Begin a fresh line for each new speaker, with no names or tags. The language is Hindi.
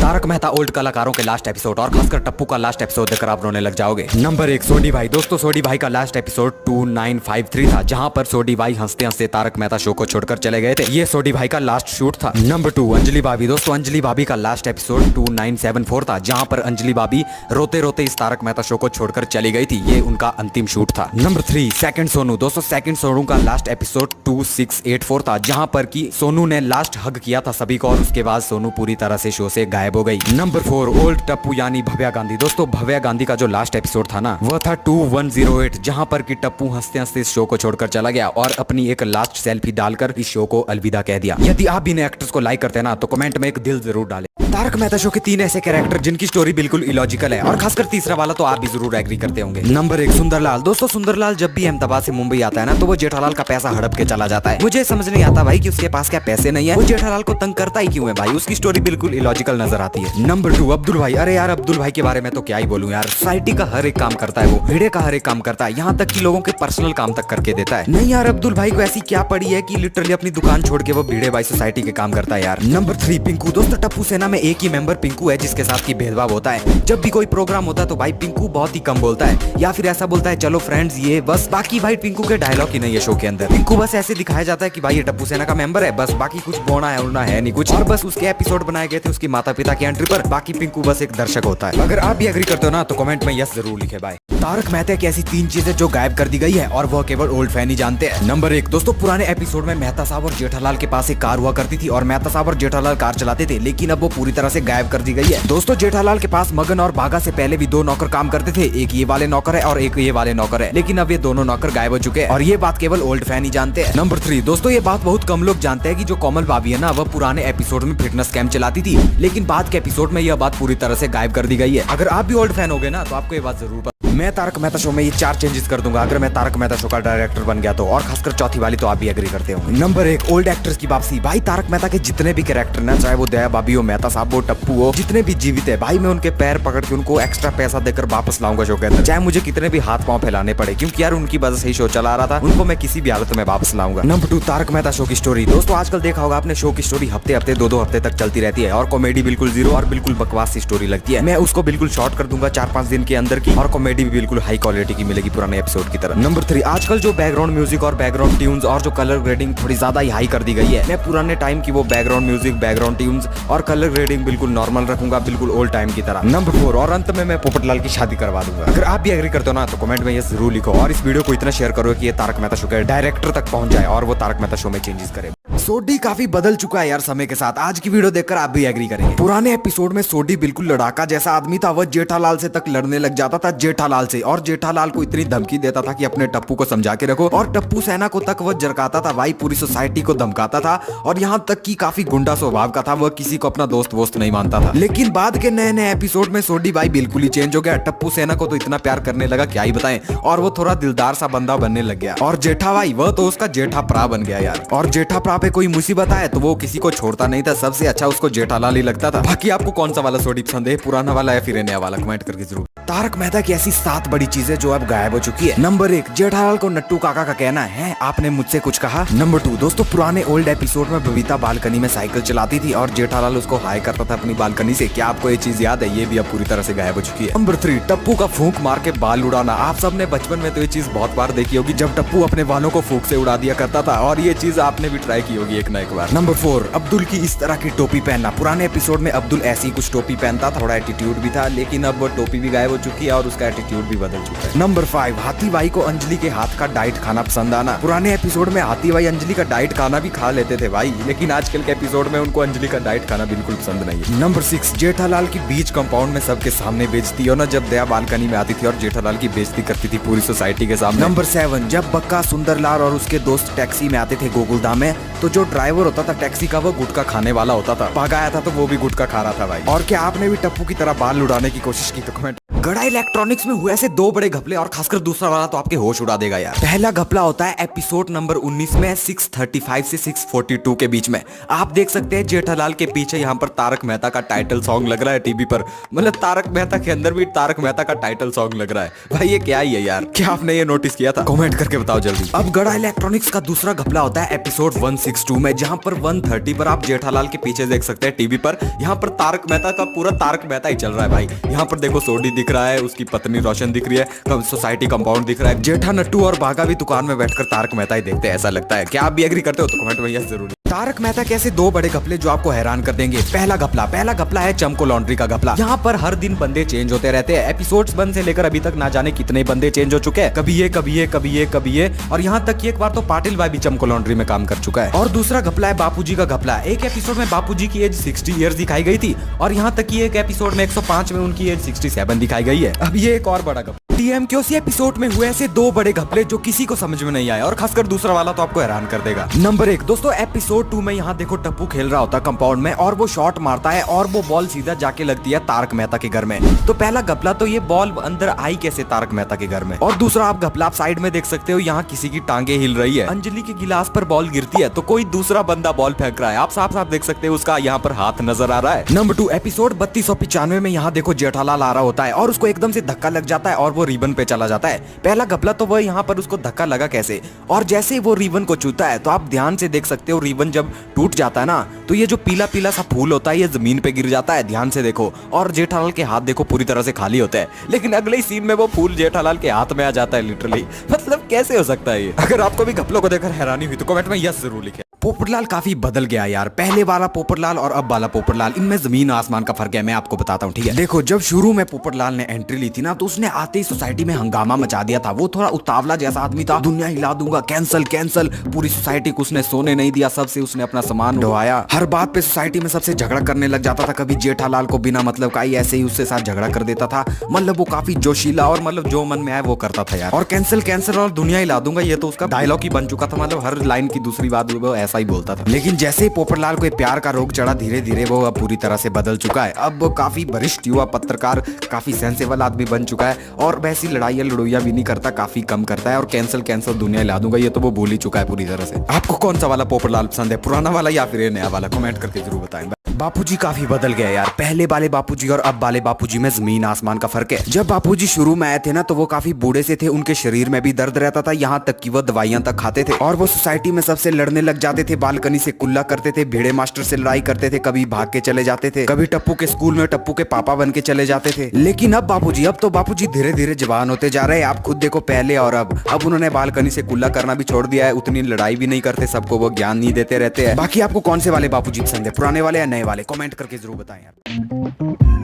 तारक मेहता ओल्ड कलाकारों के लास्ट एपिसोड और खासकर टप्पू का लास्ट एपिसोड देखकर आप रोने लग जाओगे। नंबर 1 सोडी भाई। दोस्तों सोडी भाई का लास्ट एपिसोड 2953 था, जहां पर सोडी भाई हंसते हंसते तारक मेहता शो को छोड़कर चले गए थे। ये सोडी भाई का लास्ट शूट था। नंबर 2 अंजलि भाभी। दोस्तों अंजलि भाभी का लास्ट एपिसोड 2974 था, जहां पर अंजलि भाभी रोते रोते इस तारक मेहता शो को छोड़कर चली गई थी। ये उनका अंतिम शूट था। Number 3 second Sonu. दोस्तों सेकंड सोनू का लास्ट एपिसोड 2684 था, जहां पर की सोनू ने लास्ट हग किया था सभी को और उसके बाद सोनू पूरी तरह से शो से गायब हो गई। नंबर 4 ओल्ड टप्पू यानी भव्या गांधी। दोस्तों भव्या गांधी का जो लास्ट एपिसोड था ना, वह था 2108, जहां पर कि टप्पू हंसते हंसते इस शो को छोड़कर चला गया और अपनी एक लास्ट सेल्फी डालकर इस शो को अलविदा कह दिया। यदि आप भी इन एक्टर्स को लाइक करते हैं ना, तो कमेंट में एक दिल जरूर डालें। तारक मेहता शो के 3 ऐसे कैरेक्टर जिनकी स्टोरी बिल्कुल इलॉजिकल है और खासकर तीसरा वाला तो आप भी जरूर एग्री करते होंगे। नंबर 1 सुंदरलाल। दोस्तों सुंदरलाल जब भी अहमदाबाद से मुंबई आता है ना, तो वो जेठालाल का पैसा हड़प के चला जाता है। मुझे समझ नहीं आता भाई कि उसके पास क्या पैसे नहीं है, वो जेठालाल को तंग करता ही क्यों है भाई। उसकी स्टोरी बिल्कुल इलॉजिकल नजर आती है। नंबर 2 अब्दुल भाई। अरे यार अब्दुल भाई के बारे में तो क्या ही बोलूं यार, सोसाइटी का हर एक काम करता है, वो भिड़े का हर एक काम करता है, यहाँ तक कि लोगों के पर्सनल काम तक करके देता है। नहीं यार अब्दुल भाई को ऐसी क्या पड़ी है कि लिटरली अपनी दुकान छोड़ के वो भिड़े भाई सोसाइटी के काम करता है यार। नंबर 3 पिंकू। दोस्तों टप्पू सेना में एक ही मेंबर पिंकू है जिसके साथ की भेदभाव होता है। जब भी कोई प्रोग्राम होता है तो भाई पिंकू बहुत ही कम बोलता है, या फिर ऐसा बोलता है चलो फ्रेंड्स ये बस। बाकी भाई पिंकू के डायलॉग ही नहीं है शो के अंदर। पिंकू बस ऐसे दिखाया जाता है कि भाई ये टप्पू सेना का मेंबर है, बस बाकी कुछ बोना है उड़ना है नहीं कुछ। और बस उसके एपिसोड बनाए गए थे उसकी माता पिता की एंट्री पर, बाकी पिंकू बस एक दर्शक होता है। अगर आप भी एग्री करते हो ना, तो कमेंट में यस जरूर लिखे भाई। तारक मेहता की ऐसी 3 चीजें जो गायब कर दी गई है और वह केवल ओल्ड फैन ही जानते हैं। नंबर 1 दोस्तों पुराने एपिसोड में मेहता साहब और जेठालाल के पास एक कार हुआ करती थी और मेहता साहब और जेठालाल कार चलाते थे, लेकिन अब वो पूरी तरह से गायब कर दी गई है। दोस्तों जेठालाल के पास मगन और भागा से पहले भी 2 नौकर काम करते थे, एक ये वाले नौकर है और एक ये वाले नौकर है, लेकिन अब ये दोनों नौकर गायब हो चुके हैं और ये बात केवल ओल्ड फैन ही जानते हैं। नंबर 3 दोस्तों ये बात बहुत कम लोग जानते हैं कि जो कोमल भाभी है ना, वह पुराने एपिसोड में फिटनेस कैंप चलाती थी, लेकिन बाद के एपिसोड में यह बात पूरी तरह से गायब कर दी गई है। अगर आप भी ओल्ड फैन हो गए ना, तो आपको ये बात जरूर मैं तारक मेहता शो में ये 4 चेंजेस कर दूंगा अगर मैं तारक मेहता शो का डायरेक्टर बन गया तो, और खासकर चौथी वाली तो आप भी एग्री करते होंगे। नंबर 1 ओल्ड एक्टर्स की वापसी। भाई तारक मेहता के जितने भी कैरेक्टर ना, चाहे वो दया भाभी हो, मेहता साहब हो, टप्पू हो, जितने भी जीवित है भाई, मैं उनके पैर पकड़ के उनको एक्स्ट्रा पैसा देकर वापस लाऊंगा शो के अंदर, चाहे मुझे कितने भी हाथ पांव फैलाने पड़े, क्योंकि यार उनकी वजह से ही शो चला रहा था, उनको मैं किसी भी हालत में वापस लाऊंगा। नंबर 2 तारक मेहता शो की स्टोरी। दोस्तों आजकल देखा होगा आपने, शो की स्टोरी हफ्ते हफ्ते 2-2 हफ्ते तक चलती रहती है और कॉमेडी बिल्कुल जीरो और बिल्कुल बकवास सी स्टोरी लगती है। मैं उसको बिल्कुल शॉर्ट कर दूंगा 4-5 दिन के अंदर की, और कॉमेडी भी बिल्कुल हाई क्वालिटी की मिलेगी पुराने एपिसोड की तरह। नंबर 3 आजकल जो बैकग्राउंड म्यूजिक और बैकग्राउंड ट्यून्स और जो कलर ग्रेडिंग थोड़ी ज्यादा ही हाई कर दी गई है। मैं पुराने टाइम की वो बैकग्राउंड म्यूजिक, बैकग्राउंड ट्यून्स और कलर ग्रेडिंग बिल्कुल नॉर्मल रखूंगा, बिल्कुल ओल्ड टाइम की तरह। नंबर 4 और अंत में मैं पोपटलाल की शादी करवा दूंगा। अगर आप भी एग्री करते हो ना, तो कमेंट में ये जरूर लिखो और इस वीडियो को इतना शेयर करो कि ये तारक मेहता शो के डायरेक्टर तक पहुंच जाए और वो तारक मेहता शो में चेंजेस करे। सोडी काफी बदल चुका है यार समय के साथ। आज की वीडियो देखकर आप भी एग्री करेंगे। पुराने एपिसोड में सोडी बिल्कुल लड़ाका जैसा आदमी था, वह जेठालाल से तक लड़ने लग जाता था, जेठालाल से, और जेठालाल को इतनी धमकी देता था कि अपने टप्पू को समझा के रखो, और टप्पू सेना को तक वह जरकाता था भाई, पूरी सोसाइटी को धमकाता था, और यहाँ तक कि काफी गुंडा स्वभाव का था, वह किसी को अपना दोस्त वोस्त नहीं मानता था। लेकिन बाद के नए नए एपिसोड में सोडी भाई बिल्कुल ही चेंज हो गया। टप्पू सेना को तो इतना प्यार करने लगा क्या ही बताएं, और वो थोड़ा दिलदार सा बंदा बनने लग गया। और जेठा भाई वह तो उसका जेठा प्रा बन गया यार, और जेठा प्रा पे कोई मुसीबत आए तो वो किसी को छोड़ता नहीं था, सबसे अच्छा उसको जेठालाल ही लगता था। बाकी आपको कौन सा वाला सोडी पसंद है, पुराना वाला या फिर नया वाला, कमेंट करके जरूर। तारक मेहता की ऐसी 7 बड़ी चीजें जो अब गायब हो चुकी है। नंबर 1 जेठालाल को नट्टू काका का कहना है आपने मुझसे कुछ कहा। नंबर 2 दोस्तों पुराने ओल्ड एपिसोड में बबीता बालकनी में साइकिल चलाती थी और जेठालाल उसको हाई करता था अपनी बालकनी से, क्या आपको ये चीज याद है? ये भी अब पूरी तरह से गायब हो चुकी है। नंबर 3 टप्पू का फूंक मार के बाल उड़ाना। आप सबने बचपन में तो ये चीज बहुत बार देखी होगी, जब टप्पू अपने बालों को फूंक से उड़ा दिया करता था, और ये चीज आपने भी ट्राई की होगी एक ना एक बार। नंबर 4 अब्दुल की इस तरह की टोपी पहनना। पुराने एपिसोड में अब्दुल ऐसी कुछ टोपी पहनता, थोड़ा एटीट्यूड भी था, लेकिन अब वो टोपी भी गायब हो चुकी है और उसका एटीट्यूड भी बदल चुका है। नंबर 5 हाथी भाई को अंजलि के हाथ का डाइट खाना पसंद आना। पुराने एपिसोड में हाथी भाई अंजलि का डाइट खाना भी खा लेते थे भाई, लेकिन आजकल के एपिसोड में उनको अंजलि का डाइट खाना बिल्कुल पसंद नहीं है। नंबर 6 जेठालाल की बीच कंपाउंड में सबके सामने बेइज्जती हो ना, जब दया बालकनी में आती थी और जेठालाल की बेइज्जती करती थी पूरी सोसाइटी के सामने। नंबर 7 जब बक्का सुंदरलाल और उसके दोस्त टैक्सी में आते थे गोकुलधाम में, तो जो ड्राइवर होता था टैक्सी का वो गुटखा खाने वाला होता था, भागा आया था तो वो भी गुटखा खा रहा था भाई। और क्या आपने भी टप्पू की तरह बाल उड़ाने की कोशिश की? तो कमेंट गड़ा इलेक्ट्रॉनिक्स में हुए ऐसे दो बड़े घपले और खासकर दूसरा वाला तो आपके होश उड़ा देगा यार। पहला घपला होता है एपिसोड नंबर 19 में 635 से 642 के बीच में। आप देख सकते हैं जेठालाल के पीछे यहाँ पर तारक मेहता का टाइटल सॉन्ग लग रहा है टीवी पर। मतलब तारक मेहता के अंदर भी तारक मेहता का टाइटल सॉन्ग लग रहा है। भाई ये क्या ही है यार, क्या आपने ये नोटिस किया था? कमेंट करके बताओ जल्दी। अब गड़ा इलेक्ट्रॉनिक्स का दूसरा घपला होता है एपिसोड 162 में, जहां पर 130 पर आप जेठालाल के पीछे देख सकते हैं टीवी पर। यहाँ पर तारक मेहता का पूरा तारक मेहता ही चल रहा है भाई। यहाँ पर देखो सोडी दिख रहा है, उसकी पत्नी रोशन दिख रही है, सोसाइटी कंपाउंड दिख रहा है, जेठा नट्टू और बागा भी दुकान में बैठकर तारक मेहता ही देखते हैं, ऐसा लगता है। क्या आप भी एग्री करते हो? तो कमेंट में यस जरूर। तारक मेहता के ऐसे दो बड़े घपले जो आपको हैरान कर देंगे। पहला घपला है चमको लॉन्ड्री का घपला। यहाँ पर हर दिन बंदे चेंज होते रहते हैं। एपिसोड्स बंद से लेकर अभी तक ना जाने कितने बंदे चेंज हो चुके हैं। कभी ये और यहाँ तक कि एक बार तो पाटिल भाई भी चमको लॉन्ड्री में काम कर चुका है। और दूसरा घपला है बापूजी का घपला। एक एपिसोड में बापूजी की एज 60 इयर्स दिखाई गई थी और यहाँ तक कि एक एपिसोड में 105 में उनकी एज 67 दिखाई गई है। अब ये एक और बड़ा घपला। टीएमक्यूसी एपिसोड में हुए ऐसे दो बड़े घपले जो किसी को समझ में नहीं आए और खासकर दूसरा वाला तो आपको हैरान कर देगा। नंबर 1 दोस्तों, एपिसोड 2 में यहाँ देखो टप्पू खेल रहा होता कंपाउंड में और वो शॉट मारता है और वो बॉल सीधा जाके लगती है तारक मेहता के घर में। तो पहला घपला तो ये बॉल अंदर आई कैसे तारक मेहता के घर में। और दूसरा आप घपला आप साइड में देख सकते हो, यहाँ किसी की टांगे हिल रही है। अंजलि के गिलास पर बॉल गिरती है तो कोई दूसरा बंदा बॉल फेंक रहा है। आप साफ साफ देख सकते हो उसका यहाँ पर हाथ नजर आ रहा है। नंबर 2 एपिसोड 3295 में यहाँ देखो जेठालाल आ रहा होता है और उसको एकदम से धक्का लग जाता है और वो रिबन पे चला जाता है। पहला घपला तो वो यहाँ पर उसको धक्का लगा कैसे, और जैसे ही वो रिबन को छूता है तो आप ध्यान से देख सकते हो रिबन जब टूट जाता है ना तो ये जो पीला पीला सा फूल होता है ये जमीन पे गिर जाता है। ध्यान से देखो और जेठालाल के हाथ देखो पूरी तरह से खाली होता है, लेकिन अगले ही सीन में वो फूल जेठालाल के हाथ में आ जाता है लिटरली। मतलब कैसे हो सकता है ये? अगर आपको भी घपलों को देखकर हैरानी हुई तो कमेंट में यस जरूर लिखें। पोपटलाल काफी बदल गया यार। पहले वाला पोपटलाल और अब वाला पोपटलाल, इनमें जमीन आसमान का फर्क है। मैं आपको बताता हूँ, ठीक है? देखो जब शुरू में पोपटलाल ने एंट्री ली थी ना तो उसने आते ही सोसाइटी में हंगामा मचा दिया था। वो थोड़ा उतावला जैसा आदमी था, दुनिया हिला दूंगा, कैंसल कैंसल। पूरी सोसाइटी को उसने सोने नहीं दिया, सबसे उसने अपना सामान ढोवाया। हर बात पे सोसाइटी में सबसे झगड़ा करने लग जाता था। कभी जेठालाल को बिना मतलब का ही ऐसे ही उससे साथ झगड़ा कर देता था। मतलब वो काफी जोशीला और मतलब जो मन में आए वो करता था यार। और कैंसल कैंसल और दुनिया हिला दूंगा ये तो उसका डायलॉग ही बन चुका था। मतलब हर लाइन की दूसरी बात वो ऐसा ही बोलता था। लेकिन जैसे ही पोपटलाल को प्यार का रोग चढ़ा धीरे धीरे वो अब पूरी तरह से बदल चुका है। अब वो काफी वरिष्ठ युवा पत्रकार, काफी सेंसेबल आदमी बन चुका है और वैसी लड़ाइयाँ भी नहीं करता, काफी कम करता है। और कैंसल कैंसल दुनिया हिला दूंगा ये तो वो भूल ही चुका है पूरी तरह से। आपको कौन सा वाला पोपटलाल पसंद है, पुराना वाला या फिर नया वाला? कमेंट करके जरूर बताएं। बापूजी काफी बदल गए यार। पहले वाले बापूजी और अब वाले बापूजी में जमीन आसमान का फर्क है। जब बापूजी शुरू में आए थे ना तो वो काफी बूढ़े से थे, उनके शरीर में भी दर्द रहता था, यहाँ तक कि वो दवाइयां तक खाते थे और वो सोसाइटी में सबसे लड़ने लग जाते थे, बालकनी से कुल्ला करते थे, भिड़े मास्टर से लड़ाई करते थे, कभी भाग के चले जाते थे, कभी टप्पू के स्कूल में टप्पू के पापा बन के चले जाते थे। लेकिन अब तो बापूजी धीरे धीरे जवान होते जा रहे हैं। आप खुद देखो पहले और अब उन्होंने बालकनी से कुल्ला करना भी छोड़ दिया है, उतनी लड़ाई भी नहीं करते, सबको वो ज्ञान नहीं देते रहते हैं। बाकी आपको कौन से वाले बापूजी पसंद है, पुराने वाले या नए वाले? कमेंट करके जरूर बताएं यार।